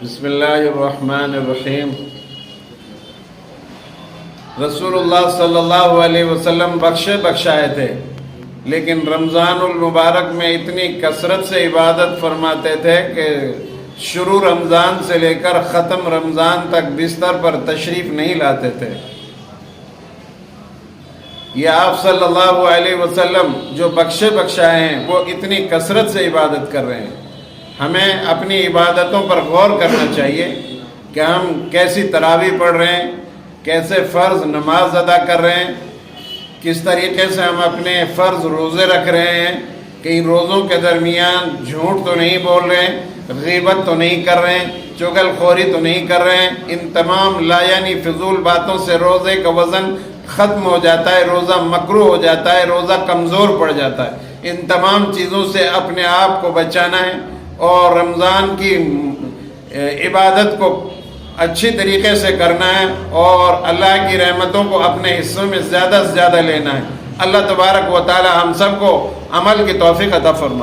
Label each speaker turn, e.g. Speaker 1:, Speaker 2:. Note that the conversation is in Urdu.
Speaker 1: بسم اللہ الرحمن الرحیم۔ رسول اللہ صلی اللہ علیہ وسلم بخشائے تھے، لیکن رمضان المبارک میں اتنی کثرت سے عبادت فرماتے تھے کہ شروع رمضان سے لے کر ختم رمضان تک بستر پر تشریف نہیں لاتے تھے۔ یہ آپ صلی اللہ علیہ وسلم جو بخشائے ہیں وہ اتنی کثرت سے عبادت کر رہے ہیں۔ ہمیں اپنی عبادتوں پر غور کرنا چاہیے کہ ہم کیسی تراویح پڑھ رہے ہیں، کیسے فرض نماز ادا کر رہے ہیں، کس طریقے سے ہم اپنے فرض روزے رکھ رہے ہیں، کہیں روزوں کے درمیان جھوٹ تو نہیں بول رہے ہیں، غیبت تو نہیں کر رہے ہیں، چغل خوری تو نہیں کر رہے ہیں۔ ان تمام لا یعنی فضول باتوں سے روزے کا وزن ختم ہو جاتا ہے، روزہ مکروہ ہو جاتا ہے، روزہ کمزور پڑ جاتا ہے۔ ان تمام چیزوں سے اپنے آپ کو بچانا ہے اور رمضان کی عبادت کو اچھی طریقے سے کرنا ہے اور اللہ کی رحمتوں کو اپنے حصوں میں زیادہ سے زیادہ لینا ہے۔ اللہ تبارک و تعالی ہم سب کو عمل کی توفیق عطا فرمائے۔